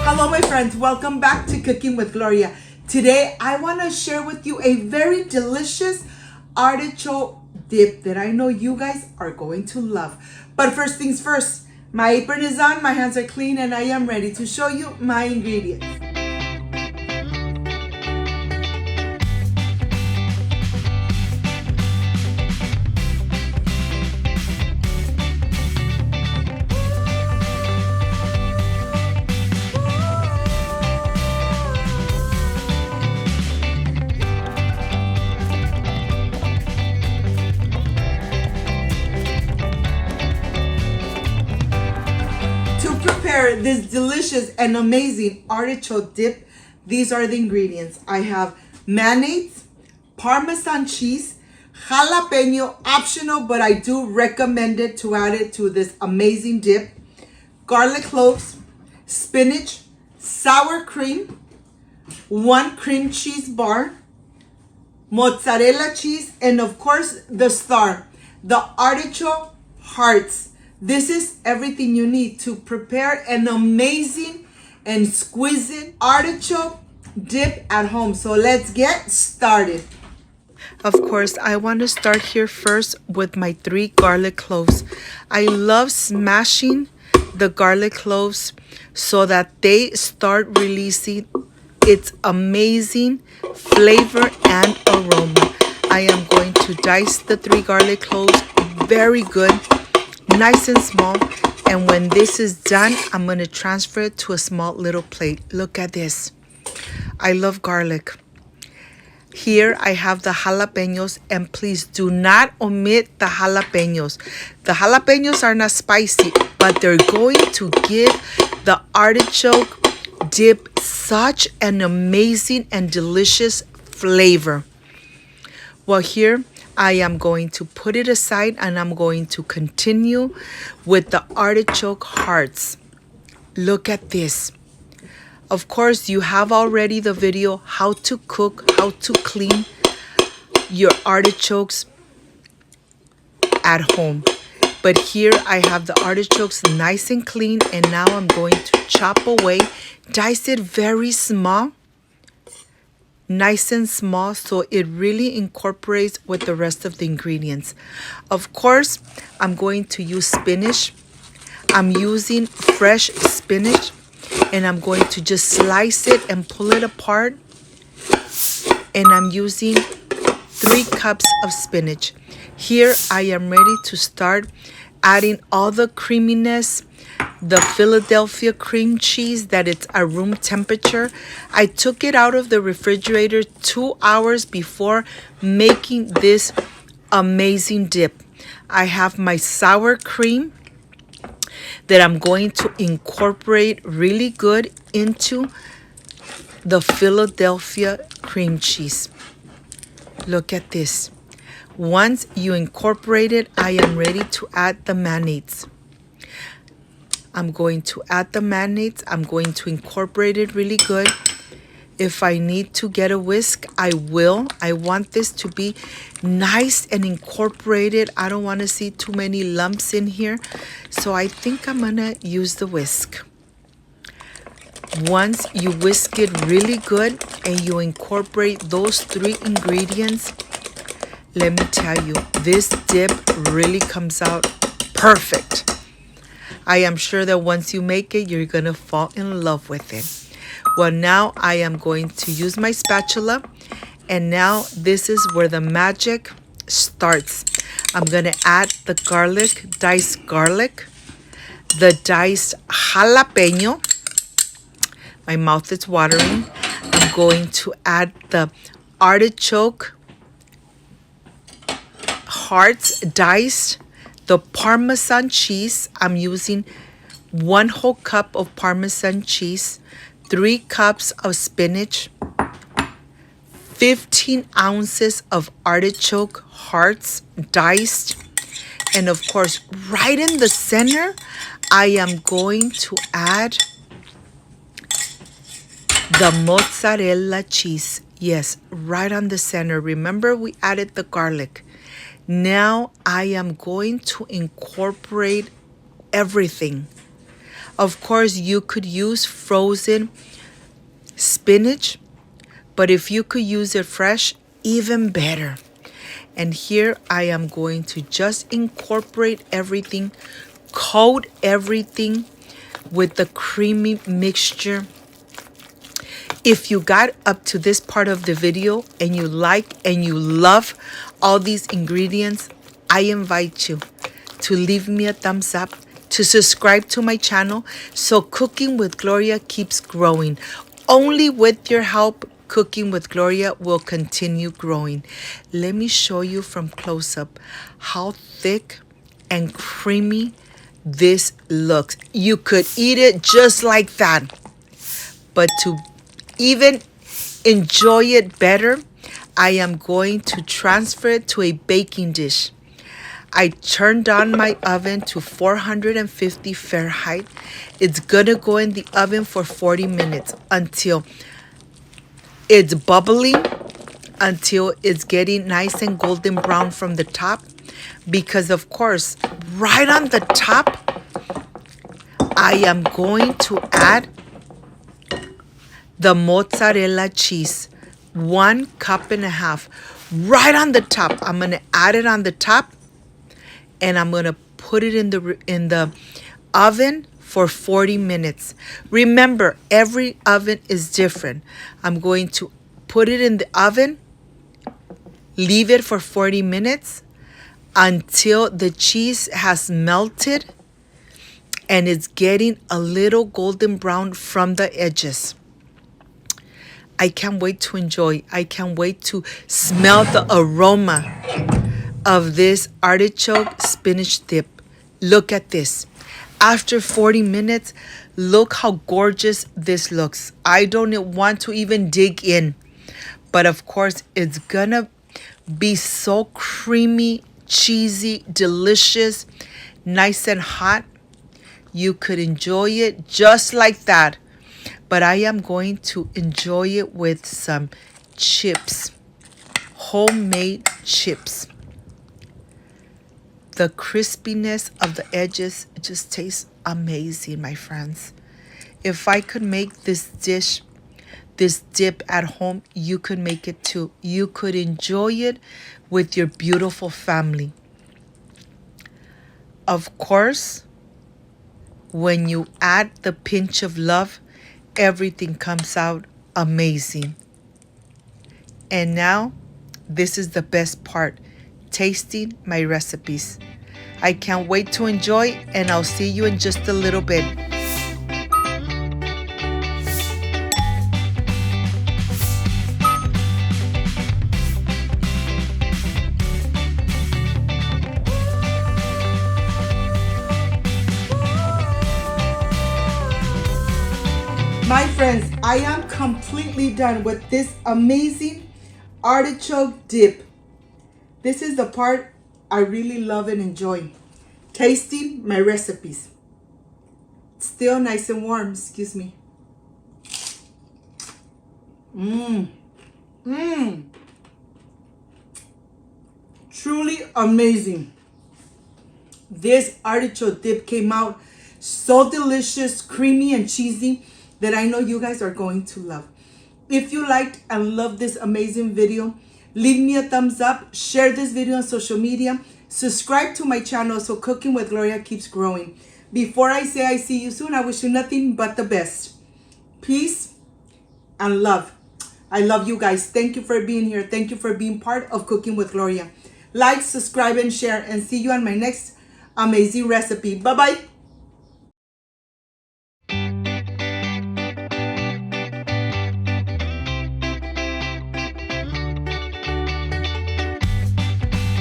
Hello my friends, welcome back to Cooking with Gloria. Today I want to share with you a very delicious artichoke dip that I know you guys are going to love. But first things first, my apron is on, my hands are clean, and I am ready to show you my ingredients. To prepare this delicious and amazing artichoke dip, these are the ingredients. I have mayonnaise, Parmesan cheese, jalapeno, optional, but I do recommend it to add it to this amazing dip, garlic cloves, spinach, sour cream, 1 cream cheese bar, mozzarella cheese, and of course the star, the artichoke hearts. This is everything you need to prepare an amazing and exquisite artichoke dip at home. So let's get started. Of course, I want to start here first with my 3 garlic cloves. I love smashing the garlic cloves so that they start releasing its amazing flavor and aroma. I am going to dice the 3 garlic cloves very good, nice and small, and when this is done, I'm going to transfer it to a small little plate. Look at this. I love garlic. Here I have the jalapenos, and please do not omit the jalapenos. The jalapenos are not spicy, but they're going to give the artichoke dip such an amazing and delicious flavor. Well, here I am going to put it aside, and I'm going to continue with the artichoke hearts. Look at this. Of course, you have already the video how to cook, how to clean your artichokes at home. But here I have the artichokes nice and clean, and now I'm going to chop away, dice it very small, nice and small, so it really incorporates with the rest of the ingredients. Of course, I'm going to use spinach. I'm using fresh spinach, and I'm going to just slice it and pull it apart. And I'm using 3 cups of spinach. Here I am ready to start adding all the creaminess, the Philadelphia cream cheese that it's at room temperature. I took it out of the refrigerator 2 hours before making this amazing dip. I have my sour cream that I'm going to incorporate really good into the Philadelphia cream cheese. Look at this. Once you incorporate it, I am ready to add the mayonnaise. I'm going to add the mayonnaise. I'm going to incorporate it really good. If I need to get a whisk, I will. I want this to be nice and incorporated. I don't want to see too many lumps in here. So I think I'm going to use the whisk. Once you whisk it really good and you incorporate those 3 ingredients, let me tell you, this dip really comes out perfect. I am sure that once you make it, you're going to fall in love with it. Well, now I am going to use my spatula, and now this is where the magic starts. I'm going to add the garlic, diced garlic, the diced jalapeno. My mouth is watering. I'm going to add the artichoke hearts diced, the Parmesan cheese. I'm using 1 whole cup of Parmesan cheese, 3 cups of spinach, 15 ounces of artichoke hearts diced, and of course, right in the center, I am going to add the mozzarella cheese. Yes, right on the center. Remember, we added the garlic. Now I am going to incorporate everything. Of course, you could use frozen spinach, but if you could use it fresh, even better. And here I am going to just incorporate everything, coat everything with the creamy mixture. If you got up to this part of the video and you like and you love all these ingredients, I invite you to leave me a thumbs up, to subscribe to my channel so Cooking with Gloria keeps growing. Only with your help, Cooking with Gloria will continue growing. Let me show you from close up how thick and creamy this looks. You could eat it just like that, but to even enjoy it better, I am going to transfer it to a baking dish. I turned on my oven to 450 Fahrenheit. It's gonna go in the oven for 40 minutes until it's bubbling, until it's getting nice and golden brown from the top. Because of course, right on the top, I am going to add the mozzarella cheese, 1.5 cups. Right on the top, I'm gonna add it on the top, and I'm gonna put it in the oven for 40 minutes. Remember, every oven is different. I'm going to put it in the oven, leave it for 40 minutes until the cheese has melted and it's getting a little golden brown from the edges. I can't wait to enjoy. I can't wait to smell the aroma of this artichoke spinach dip. Look at this. After 40 minutes, look how gorgeous this looks. I don't want to even dig in. But of course, it's gonna be so creamy, cheesy, delicious, nice and hot. You could enjoy it just like that. But I am going to enjoy it with some chips, homemade chips. The crispiness of the edges just tastes amazing, my friends. If I could make this dish, this dip at home, you could make it too. You could enjoy it with your beautiful family. Of course, when you add the pinch of love, everything comes out amazing. And now, this is the best part, tasting my recipes. I can't wait to enjoy, and I'll see you in just a little bit. My friends, I am completely done with this amazing artichoke dip. This is the part I really love and enjoy. Tasting my recipes. Still nice and warm, excuse me. Truly amazing. This artichoke dip came out so delicious, creamy and cheesy that I know you guys are going to love. If you liked and loved this amazing video, leave me a thumbs up, share this video on social media, subscribe to my channel so Cooking with Gloria keeps growing. Before I say I see you soon, I wish you nothing but the best. Peace and love. I love you guys. Thank you for being here. Thank you for being part of Cooking with Gloria. Like, subscribe, and share, and see you on my next amazing recipe. Bye-bye.